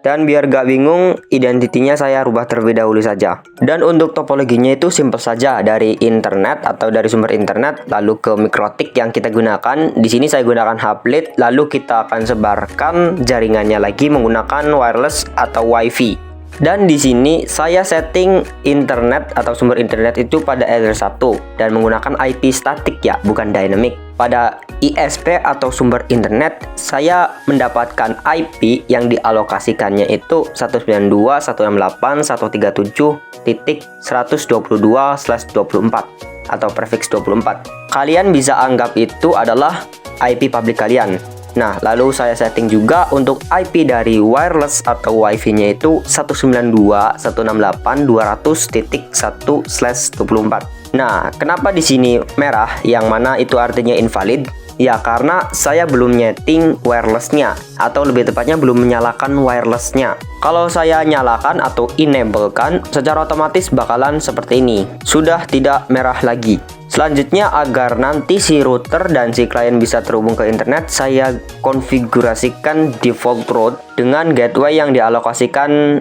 Dan biar gak bingung, identitinya saya rubah terlebih dahulu saja. Dan untuk topologinya itu simple saja, dari internet atau dari sumber internet lalu ke mikrotik yang kita gunakan. Di sini saya gunakan hublet, lalu kita akan sebarkan jaringannya lagi menggunakan wireless atau wifi. Dan di sini saya setting internet atau sumber internet itu pada address 1 dan menggunakan IP statik ya, bukan dynamic. Pada ISP atau sumber internet saya mendapatkan IP yang dialokasikannya itu 192.168.137.122/24 atau prefix 24. Kalian bisa anggap itu adalah IP publik kalian. Nah, lalu saya setting juga untuk IP dari wireless atau wifi-nya itu 192.168.200.1/24. Nah, kenapa di sini merah yang mana itu artinya invalid? Ya, karena saya belum nyeting wireless-nya atau lebih tepatnya belum menyalakan wireless-nya. Kalau saya nyalakan atau enable-kan, secara otomatis bakalan seperti ini. Sudah tidak merah lagi. Selanjutnya, agar nanti si router dan si klien bisa terhubung ke internet, saya konfigurasikan default route dengan gateway yang dialokasikan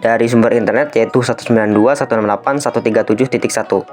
dari sumber internet yaitu 192.168.137.1.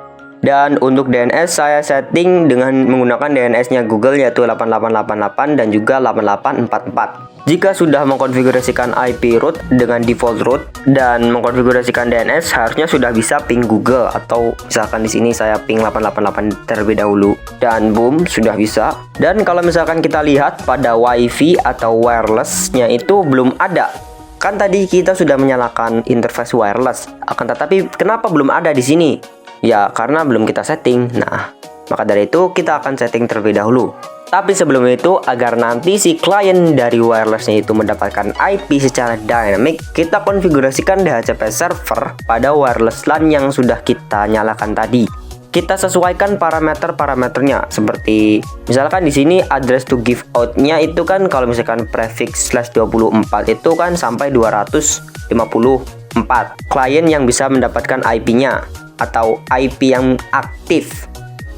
Dan untuk DNS saya setting dengan menggunakan DNS-nya Google yaitu 8888 dan juga 8844. Jika sudah mengkonfigurasikan IP route dengan default route dan mengkonfigurasikan DNS, harusnya sudah bisa ping Google, atau misalkan di sini saya ping 888 terlebih dahulu dan boom, sudah bisa. Dan kalau misalkan kita lihat pada wifi atau wireless-nya itu belum ada. Kan tadi kita sudah menyalakan interface wireless, akan tetapi kenapa belum ada di sini? Ya, karena belum kita setting. Nah, maka dari itu kita akan setting terlebih dahulu. Tapi sebelum itu, agar nanti si klien dari wirelessnya itu mendapatkan IP secara dynamic, kita konfigurasikan DHCP server pada wireless LAN yang sudah kita nyalakan tadi. Kita sesuaikan parameternya, seperti misalkan di sini address to give out-nya itu kan kalau misalkan prefix /24 itu kan sampai 254 klien yang bisa mendapatkan IP-nya atau IP yang aktif.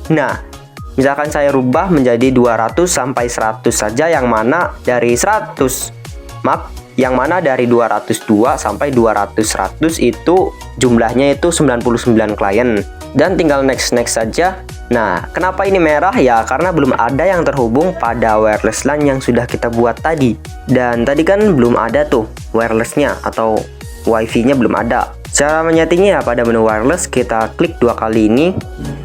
Nah, misalkan saya rubah menjadi 200 sampai 100 saja, yang mana dari 202 sampai 200 itu jumlahnya itu 99 klien, dan tinggal next saja. Nah, kenapa ini merah? Ya karena belum ada yang terhubung pada wireless LAN yang sudah kita buat tadi. Dan tadi kan belum ada tuh wirelessnya atau wifi-nya belum ada. Cara menyetingnya pada menu wireless, kita klik 2 kali ini.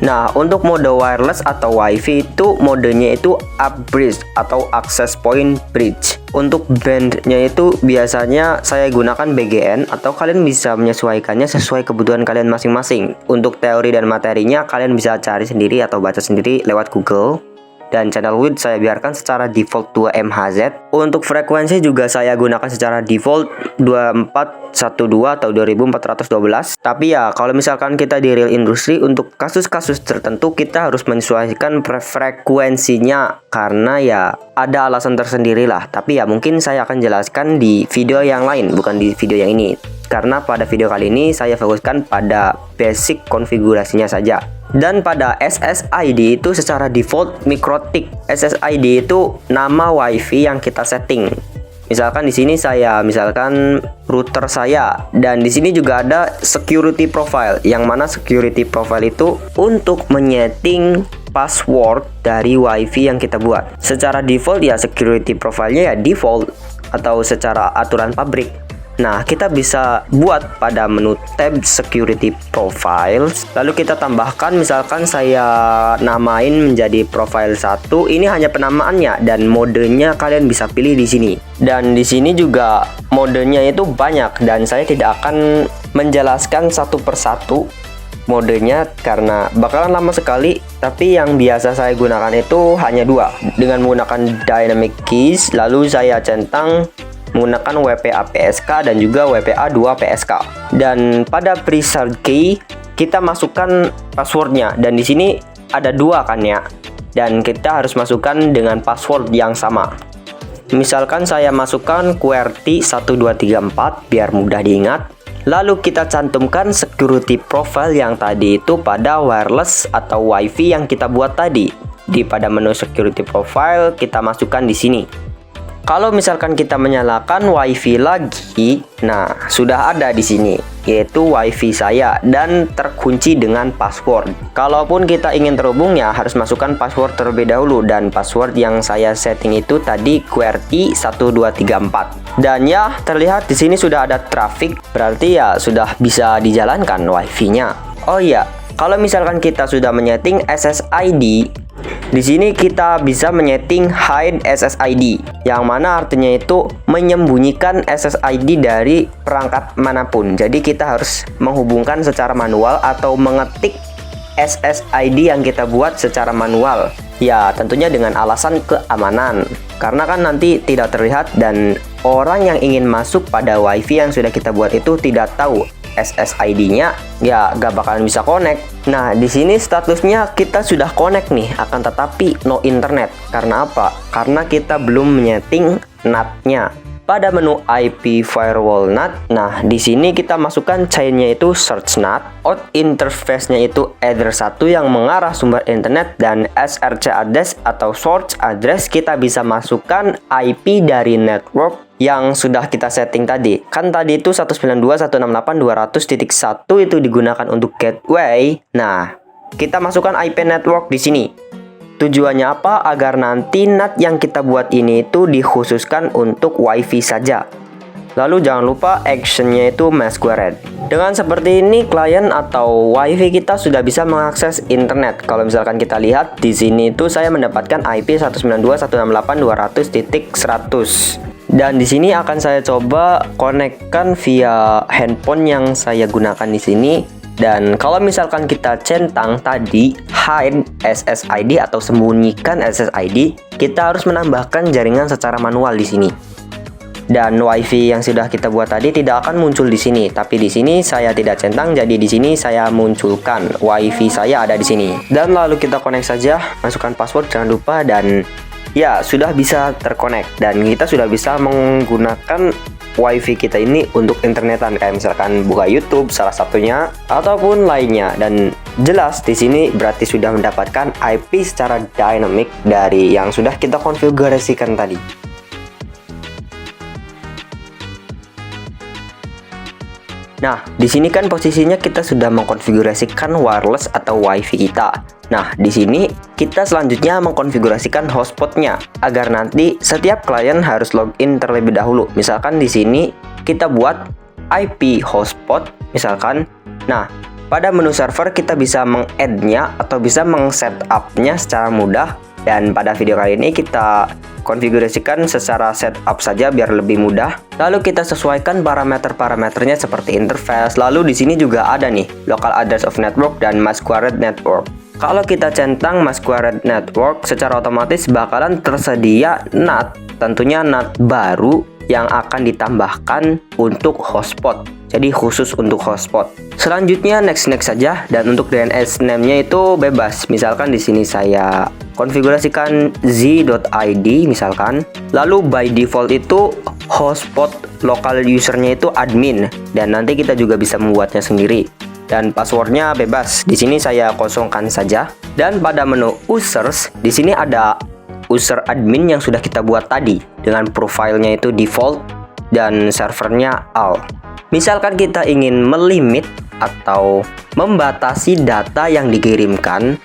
Nah, untuk mode wireless atau wifi itu modenya itu up bridge atau access point bridge. Untuk bandnya itu biasanya saya gunakan BGN, atau kalian bisa menyesuaikannya sesuai kebutuhan kalian masing-masing. Untuk teori dan materinya kalian bisa cari sendiri atau baca sendiri lewat Google. Dan channel width saya biarkan secara default 2 MHz. Untuk frekuensi juga saya gunakan secara default 2412 atau 2412. Tapi ya kalau misalkan kita di real industry, untuk kasus-kasus tertentu kita harus menyesuaikan frekuensinya, karena ya ada alasan tersendiri lah. Tapi ya mungkin saya akan jelaskan di video yang lain, bukan di video yang ini. Karena pada video kali ini saya fokuskan pada basic konfigurasinya saja. Dan pada SSID itu secara default mikrotik. SSID itu nama wifi yang kita setting. Misalkan di sini saya misalkan router saya, dan di sini juga ada security profile, yang mana security profile itu untuk menyeting password dari wifi yang kita buat. Secara default ya security profile-nya ya default atau secara aturan pabrik. Nah, kita bisa buat pada menu tab security profiles, lalu kita tambahkan, misalkan saya namain menjadi profile 1. Ini hanya penamaannya, dan modenya kalian bisa pilih di sini. Dan di sini juga modenya itu banyak, dan saya tidak akan menjelaskan satu persatu modenya karena bakalan lama sekali. Tapi yang biasa saya gunakan itu hanya 2, dengan menggunakan dynamic keys, lalu saya centang menggunakan WPA PSK dan juga WPA 2 PSK. Dan pada preset key kita masukkan passwordnya, dan di sini ada 2 kan ya, dan kita harus masukkan dengan password yang sama. Misalkan saya masukkan QWERTY 1234 biar mudah diingat. Lalu kita cantumkan security profile yang tadi itu pada wireless atau wifi yang kita buat tadi. Pada menu security profile kita masukkan di sini. Kalau misalkan kita menyalakan WiFi lagi, nah sudah ada di sini, yaitu WiFi saya dan terkunci dengan password. Kalaupun kita ingin terhubung ya harus masukkan password terlebih dahulu, dan password yang saya setting itu tadi QWERTY1234. Dan ya terlihat di sini sudah ada traffic, berarti ya sudah bisa dijalankan WiFi-nya. Oh iya, kalau misalkan kita sudah menyeting SSID, di sini kita bisa menyeting hide SSID, yang mana artinya itu menyembunyikan SSID dari perangkat manapun. Jadi kita harus menghubungkan secara manual atau mengetik SSID yang kita buat secara manual. Ya, tentunya dengan alasan keamanan. Karena kan nanti tidak terlihat dan orang yang ingin masuk pada WiFi yang sudah kita buat itu tidak tahu SSID-nya, ya gak bakalan bisa connect. Nah, di sini statusnya kita sudah connect nih, akan tetapi no internet. Karena apa? Karena kita belum menyeting NAT-nya. Pada menu IP firewall NAT, nah di sini kita masukkan chain-nya itu search NAT, out interface-nya itu either satu yang mengarah sumber internet, dan SRC address atau source address kita bisa masukkan IP dari network yang sudah kita setting tadi. Kan tadi itu 192.168.200.1 itu digunakan untuk gateway. Nah, kita masukkan IP network di sini. Tujuannya apa? Agar nanti NAT yang kita buat ini itu dikhususkan untuk WiFi saja. Lalu jangan lupa actionnya itu masquerade. Dengan seperti ini klien atau WiFi kita sudah bisa mengakses internet. Kalau misalkan kita lihat di sini itu saya mendapatkan IP 192.168.200.100. Dan di sini akan saya coba konekkan via handphone yang saya gunakan di sini. Dan kalau misalkan kita centang tadi hide SSID atau sembunyikan SSID, kita harus menambahkan jaringan secara manual di sini. Dan WiFi yang sudah kita buat tadi tidak akan muncul di sini, tapi di sini saya tidak centang, jadi di sini saya munculkan WiFi saya ada di sini. Dan lalu kita connect saja, masukkan password jangan lupa, dan ya sudah bisa terkonek, dan kita sudah bisa menggunakan WiFi kita ini untuk internetan, kayak misalkan buka YouTube salah satunya ataupun lainnya. Dan jelas di sini berarti sudah mendapatkan IP secara dynamic dari yang sudah kita konfigurasikan tadi. Nah, di sini kan posisinya kita sudah mengkonfigurasikan wireless atau WiFi kita. Nah, di sini kita selanjutnya mengkonfigurasikan hotspotnya agar nanti setiap klien harus login terlebih dahulu. Misalkan di sini kita buat IP hotspot, misalkan. Nah, pada menu server kita bisa meng-add-nya atau bisa meng-setup-nya secara mudah. Dan pada video kali ini kita konfigurasikan secara setup saja biar lebih mudah. Lalu kita sesuaikan parameter-parameternya seperti interface. Lalu di sini juga ada nih local address of network dan masquerade network. Kalau kita centang masquerade network, secara otomatis bakalan tersedia NAT, tentunya NAT baru yang akan ditambahkan untuk hotspot. Jadi khusus untuk hotspot. Selanjutnya next saja, dan untuk DNS name-nya itu bebas. Misalkan di sini saya konfigurasikan z.id misalkan. Lalu by default itu hotspot lokal usernya itu admin, dan nanti kita juga bisa membuatnya sendiri. Dan passwordnya bebas. Di sini saya kosongkan saja. Dan pada menu users, di sini ada user admin yang sudah kita buat tadi dengan profilnya itu default dan servernya all. Misalkan kita ingin melimit atau membatasi data yang dikirimkan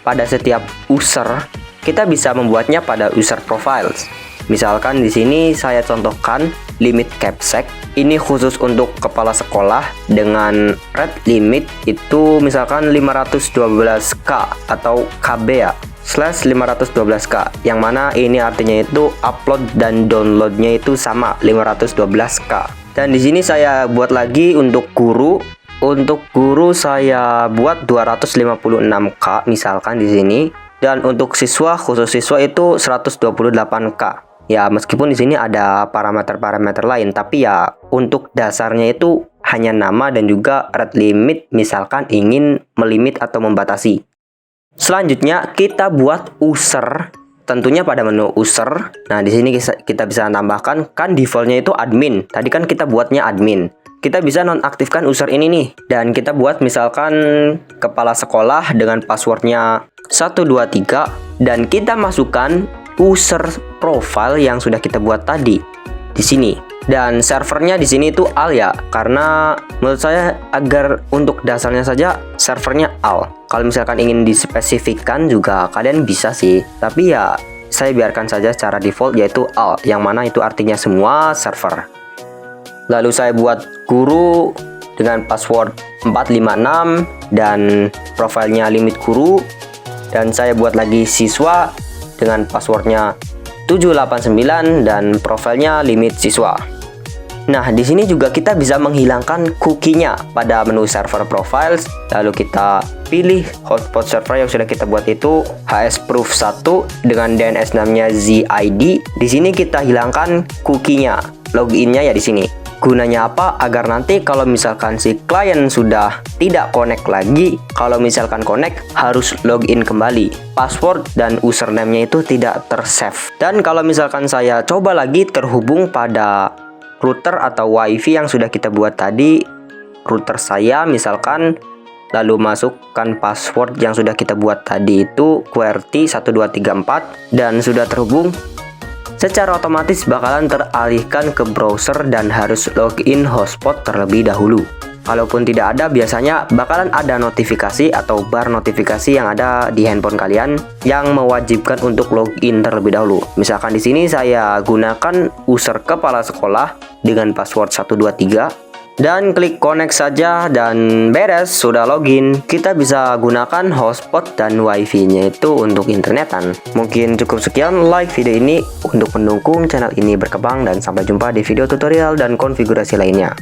pada setiap user, kita bisa membuatnya pada user profiles. Misalkan di sini saya contohkan limit capsec. Ini khusus untuk kepala sekolah dengan rate limit itu misalkan 512k atau KB ya, /512k, yang mana ini artinya itu upload dan downloadnya itu sama 512k. Dan di sini saya buat lagi untuk guru. Untuk guru saya buat 256k misalkan di sini. Dan untuk siswa, khusus siswa itu 128k. Ya, meskipun di sini ada parameter-parameter lain, tapi ya untuk dasarnya itu hanya nama dan juga rate limit misalkan ingin melimit atau membatasi. Selanjutnya kita buat user. Tentunya pada menu user. Nah, di sini kita bisa tambahkan, kan defaultnya itu admin. Tadi kan kita buatnya admin. Kita bisa nonaktifkan user ini nih. Dan kita buat misalkan kepala sekolah dengan passwordnya 123. Dan kita masukkan user profile yang sudah kita buat tadi di sini. Dan servernya di sini itu AL ya, karena menurut saya agar untuk dasarnya saja servernya AL. Kalau misalkan ingin dispesifikkan juga kalian bisa sih, tapi ya saya biarkan saja secara default yaitu AL, yang mana itu artinya semua server. Lalu saya buat guru dengan password 456 dan profilnya limit guru, dan saya buat lagi siswa dengan passwordnya 789 dan profilnya limit siswa. Nah, di sini juga kita bisa menghilangkan cookie-nya pada menu server profiles. Lalu kita pilih hotspot server yang sudah kita buat itu hsproof 1 dengan DNS namanya ZID. Di sini kita hilangkan cookie-nya, login-nya ya di sini. Gunanya apa? Agar nanti kalau misalkan si klien sudah tidak connect lagi, kalau misalkan connect harus login kembali. Password dan username-nya itu tidak tersave. Dan kalau misalkan saya coba lagi terhubung pada router atau wifi yang sudah kita buat tadi, router saya misalkan, lalu masukkan password yang sudah kita buat tadi itu QWERTY1234 dan sudah terhubung, secara otomatis bakalan teralihkan ke browser dan harus login hotspot terlebih dahulu. Kalaupun tidak ada, biasanya bakalan ada notifikasi atau bar notifikasi yang ada di handphone kalian yang mewajibkan untuk login terlebih dahulu. Misalkan di sini saya gunakan user kepala sekolah dengan password 123 dan klik connect saja dan beres, sudah login. Kita bisa gunakan hotspot dan wifi-nya itu untuk internetan. Mungkin cukup sekian, like video ini untuk mendukung channel ini berkembang, dan sampai jumpa di video tutorial dan konfigurasi lainnya.